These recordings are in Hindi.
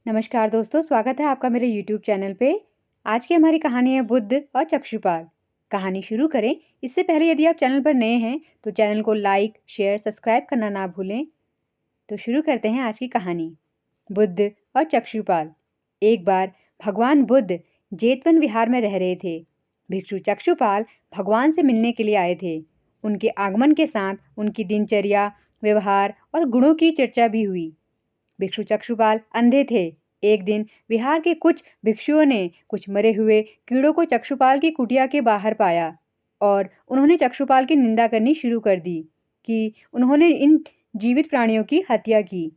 नमस्कार दोस्तों, स्वागत है आपका मेरे YouTube चैनल पे। आज की हमारी कहानी है बुद्ध और चक्षुपाल। कहानी शुरू करें इससे पहले यदि आप चैनल पर नए हैं तो चैनल को लाइक, शेयर, सब्सक्राइब करना ना भूलें। तो शुरू करते हैं आज की कहानी। बुद्ध और चक्षुपाल। एक बार भगवान बुद्ध जेतवन विहार में रह रहे थे। भिक्षु चक्षुपाल भगवान से मिलने के लिए आए थे। उनके आगमन के साथ उनकी दिनचर्या, व्यवहार और गुणों की चर्चा भी हुई। भिक्षु चक्षुपाल अंधे थे। एक दिन विहार के कुछ भिक्षुओं ने कुछ मरे हुए कीड़ों को चक्षुपाल की कुटिया के बाहर पाया और उन्होंने चक्षुपाल की निंदा करनी शुरू कर दी कि उन्होंने इन जीवित प्राणियों की हत्या की।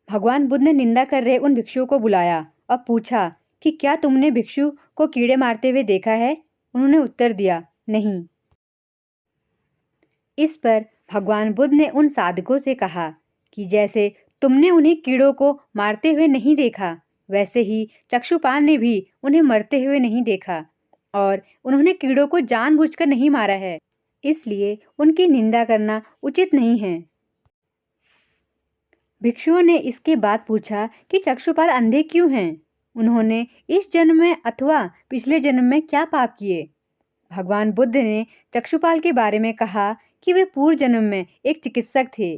भगवान बुद्ध ने निंदा कर रहे उन भिक्षुओं को बुलाया और पूछा कि क्या तुमने भिक्षु को कीड़े मारते हुए देखा है? उन्होंने उत्तर दिया, नहीं। इस पर भगवान बुद्ध ने उन साधकों से कहा कि जैसे तुमने उन्हें कीड़ों को मारते हुए नहीं देखा, वैसे ही चक्षुपाल ने भी उन्हें मरते हुए नहीं देखा और उन्होंने कीड़ों को जानबूझकर नहीं मारा है, इसलिए उनकी निंदा करना उचित नहीं है। भिक्षुओं ने इसके बाद पूछा कि चक्षुपाल अंधे क्यों हैं? उन्होंने इस जन्म में अथवा पिछले जन्म में क्या पाप किए? भगवान बुद्ध ने चक्षुपाल के बारे में कहा कि वे पूर्व जन्म में एक चिकित्सक थे।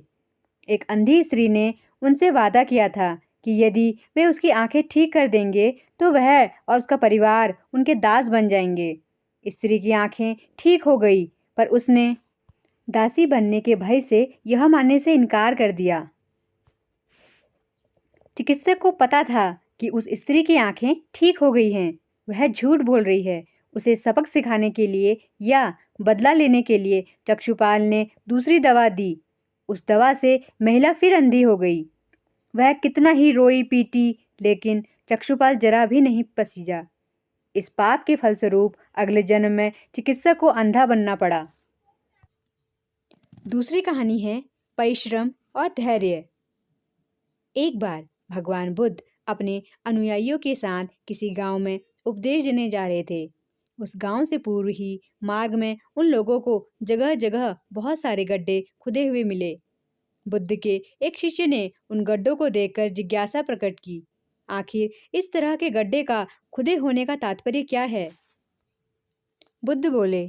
एक अंधी स्त्री ने उनसे वादा किया था कि यदि वे उसकी आंखें ठीक कर देंगे तो वह और उसका परिवार उनके दास बन जाएंगे। स्त्री की आंखें ठीक हो गई, पर उसने दासी बनने के भय से यह मानने से इनकार कर दिया। चिकित्सक को पता था कि उस स्त्री की आंखें ठीक हो गई हैं, वह झूठ बोल रही है। उसे सबक सिखाने के लिए या बदला लेने के लिए चक्षुपाल ने दूसरी दवा दी। उस दवा से महिला फिर अंधी हो गई। वह कितना ही रोई पीटी, लेकिन चक्षुपाल जरा भी नहीं पसीजा। इस पाप के फलस्वरूप अगले जन्म में चिकित्सक को अंधा बनना पड़ा। दूसरी कहानी है परिश्रम और धैर्य। एक बार भगवान बुद्ध अपने अनुयायियों के साथ किसी गांव में उपदेश देने जा रहे थे। उस गांव से पूर्व ही मार्ग में उन लोगों को जगह जगह बहुत सारे गड्ढे खुदे हुए मिले। बुद्ध के एक शिष्य ने उन गड्ढों को देखकर जिज्ञासा प्रकट की, आखिर इस तरह के गड्ढे का खुदे होने का तात्पर्य क्या है? बुद्ध बोले,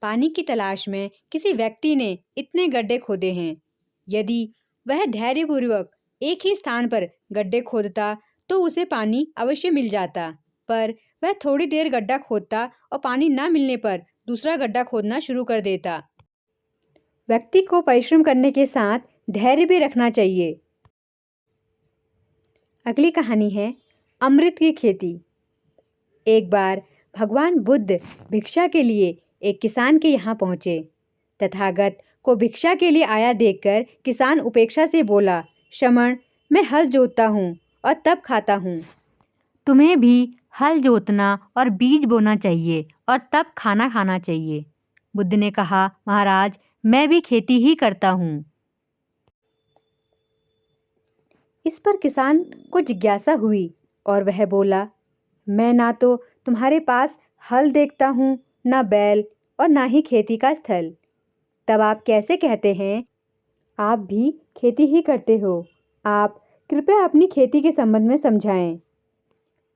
पानी की तलाश में किसी व्यक्ति ने इतने गड्ढे खोदे हैं। यदि वह धैर्यपूर्वक एक ही स्थान पर गड्ढे खोदता तो उसे पानी अवश्य मिल जाता, पर वह थोड़ी देर गड्ढा खोदता और पानी न मिलने पर दूसरा गड्ढा खोदना शुरू कर देता। व्यक्ति को परिश्रम करने के साथ धैर्य भी रखना चाहिए। अगली कहानी है अमृत की खेती। एक बार भगवान बुद्ध भिक्षा के लिए एक किसान के यहाँ पहुँचे। तथागत को भिक्षा के लिए आया देखकर किसान उपेक्षा से बोला, श्रमण, मैं हल जोतता हूँ और तब खाता हूँ। तुम्हें भी हल जोतना और बीज बोना चाहिए और तब खाना खाना चाहिए। बुद्ध ने कहा, महाराज, मैं भी खेती ही करता हूँ। इस पर किसान को जिज्ञासा हुई और वह बोला, मैं ना तो तुम्हारे पास हल देखता हूँ, ना बैल और ना ही खेती का स्थल। तब आप कैसे कहते हैं आप भी खेती ही करते हो? आप कृपया अपनी खेती के संबंध में समझाएं।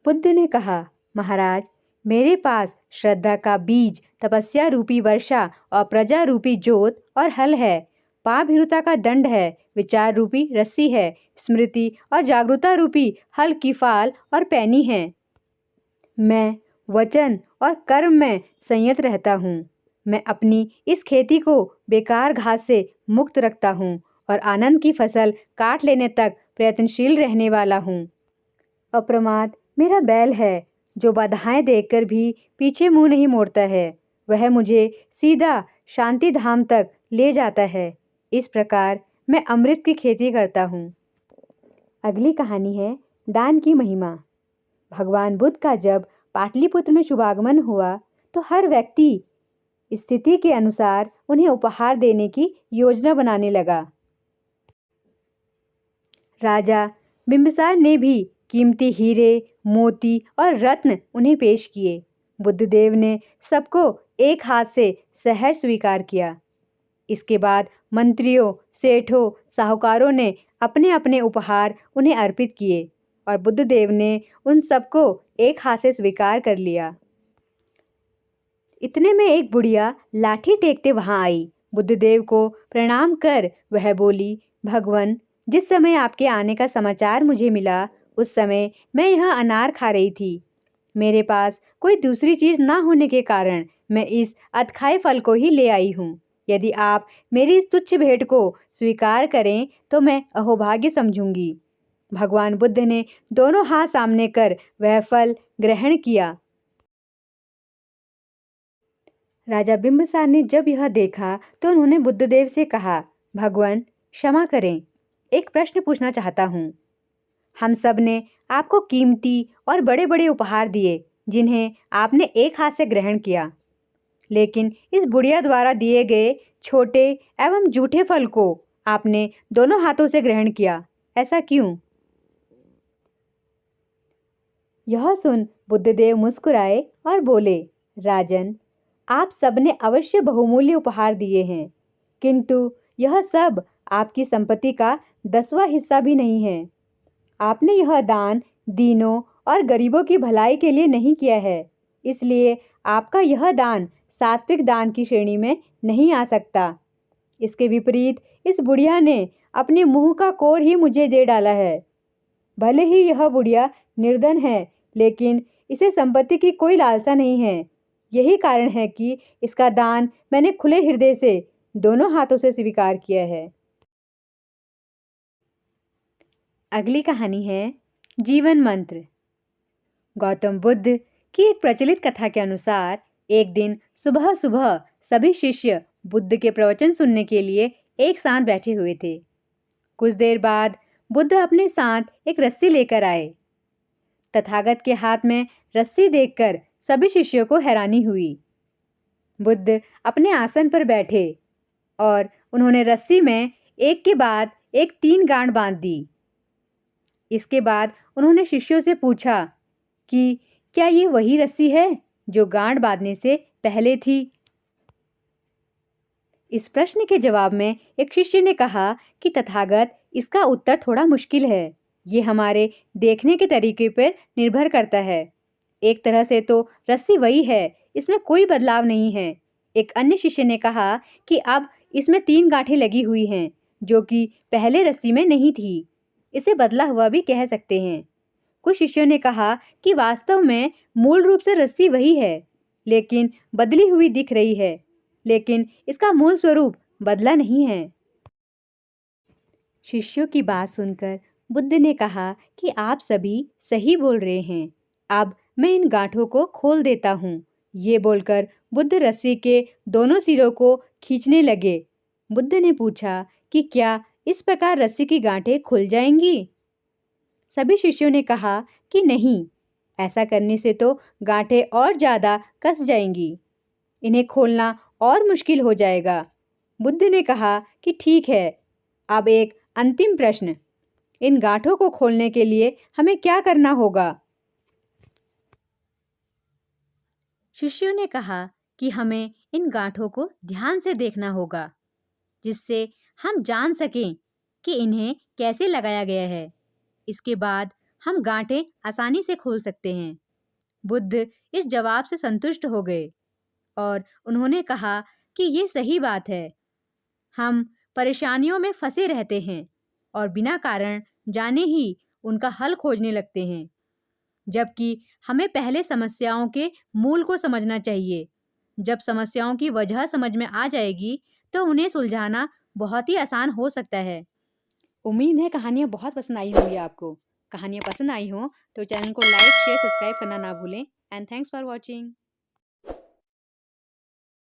बुद्ध ने कहा, महाराज, मेरे पास श्रद्धा का बीज, तपस्या रूपी वर्षा और प्रजा रूपी जोत और हल है। पापभीरुता का दंड है, विचार रूपी रस्सी है, स्मृति और जागरूकता रूपी हल की फाल और पैनी है। मैं वचन और कर्म में संयत रहता हूँ। मैं अपनी इस खेती को बेकार घास से मुक्त रखता हूँ और आनंद की फसल काट लेने तक प्रयत्नशील रहने वाला हूँ। अप्रमाद मेरा बैल है, जो बाधाएं देखकर भी पीछे मुंह नहीं मोड़ता है। वह मुझे सीधा शांति धाम तक ले जाता है। इस प्रकार मैं अमृत की खेती करता हूँ। अगली कहानी है दान की महिमा। भगवान बुद्ध का जब पाटलिपुत्र में शुभागमन हुआ तो हर व्यक्ति स्थिति के अनुसार उन्हें उपहार देने की योजना बनाने लगा। राजा बिंबिसार ने भी कीमती हीरे, मोती और रत्न उन्हें पेश किए। बुद्धदेव ने सबको एक हाथ से सहर्ष स्वीकार किया। इसके बाद मंत्रियों, सेठों, साहूकारों ने अपने अपने उपहार उन्हें अर्पित किए और बुद्धदेव ने उन सबको एक हाथ से स्वीकार कर लिया। इतने में एक बुढ़िया लाठी टेकते वहां आई। बुद्धदेव को प्रणाम कर वह बोली, भगवन, जिस समय आपके आने का समाचार मुझे मिला उस समय मैं यह अनार खा रही थी। मेरे पास कोई दूसरी चीज ना होने के कारण मैं इस अधखाए फल को ही ले आई हूँ। यदि आप मेरी इस तुच्छ भेंट को स्वीकार करें तो मैं अहोभाग्य समझूंगी। भगवान बुद्ध ने दोनों हाथ सामने कर वह फल ग्रहण किया। राजा बिंबिसार ने जब यह देखा तो उन्होंने बुद्धदेव से कहा, भगवान क्षमा करें, एक प्रश्न पूछना चाहता हूँ। हम सब ने आपको कीमती और बड़े बड़े उपहार दिए जिन्हें आपने एक हाथ से ग्रहण किया, लेकिन इस बुढ़िया द्वारा दिए गए छोटे एवं जूठे फल को आपने दोनों हाथों से ग्रहण किया, ऐसा क्यों? यह सुन बुद्धदेव मुस्कुराए और बोले, राजन, आप सबने अवश्य बहुमूल्य उपहार दिए हैं, किंतु यह सब आपकी संपत्ति का 10वां हिस्सा भी नहीं है। आपने यह दान दीनों और गरीबों की भलाई के लिए नहीं किया है, इसलिए आपका यह दान सात्विक दान की श्रेणी में नहीं आ सकता। इसके विपरीत इस बुढ़िया ने अपने मुंह का कोर ही मुझे दे डाला है। भले ही यह बुढ़िया निर्धन है, लेकिन इसे संपत्ति की कोई लालसा नहीं है। यही कारण है कि इसका दान मैंने खुले हृदय से दोनों हाथों से स्वीकार किया है। अगली कहानी है जीवन मंत्र। गौतम बुद्ध की एक प्रचलित कथा के अनुसार एक दिन सुबह सुबह सभी शिष्य बुद्ध के प्रवचन सुनने के लिए एक साथ बैठे हुए थे। कुछ देर बाद बुद्ध अपने साथ एक रस्सी लेकर आए। तथागत के हाथ में रस्सी देखकर सभी शिष्यों को हैरानी हुई। बुद्ध अपने आसन पर बैठे और उन्होंने रस्सी में एक के बाद एक 3 गांठ बांध दी। इसके बाद उन्होंने शिष्यों से पूछा कि क्या ये वही रस्सी है जो गांठ बांधने से पहले थी? इस प्रश्न के जवाब में एक शिष्य ने कहा कि तथागत, इसका उत्तर थोड़ा मुश्किल है। ये हमारे देखने के तरीके पर निर्भर करता है। एक तरह से तो रस्सी वही है, इसमें कोई बदलाव नहीं है। एक अन्य शिष्य ने कहा कि अब इसमें 3 गांठें लगी हुई हैं, जो कि पहले रस्सी में नहीं थी। इसे बदला हुआ भी कह सकते हैं। कुछ शिष्यों ने कहा कि वास्तव में मूल रूप से रस्सी वही है, लेकिन बदली हुई दिख रही है, लेकिन इसका मूल स्वरूप बदला नहीं है। शिष्यों की बात सुनकर बुद्ध ने कहा कि आप सभी सही बोल रहे हैं। अब मैं इन गांठों को खोल देता हूँ। ये बोलकर बुद्ध रस्सी के दोनों सिरों को खींचने लगे। बुद्ध ने पूछा कि क्या इस प्रकार रस्सी की गांठें खुल जाएंगी? सभी शिष्यों ने कहा कि नहीं, ऐसा करने से तो गांठें और ज़्यादा कस जाएंगी। इन्हें खोलना और मुश्किल हो जाएगा। बुद्ध ने कहा कि ठीक है, अब एक अंतिम प्रश्न, इन गांठों को खोलने के लिए हमें क्या करना होगा? शिष्यों ने कहा कि हमें इन गांठों को ध्यान से देखना होगा, जिससे हम जान सकें कि इन्हें कैसे लगाया गया है। इसके बाद हम गांठें आसानी से खोल सकते हैं। बुद्ध इस जवाब से संतुष्ट हो गए और उन्होंने कहा कि ये सही बात है। हम परेशानियों में फंसे रहते हैं और बिना कारण जाने ही उनका हल खोजने लगते हैं, जबकि हमें पहले समस्याओं के मूल को समझना चाहिए। जब समस्याओं की वजह समझ में आ जाएगी तो उन्हें सुलझाना बहुत ही आसान हो सकता है। उम्मीद है कहानियाँ बहुत पसंद आई होंगी आपको। कहानियाँ पसंद आई हो तो चैनल को लाइक, शेयर, सब्सक्राइब करना ना भूलें। And thanks for watching.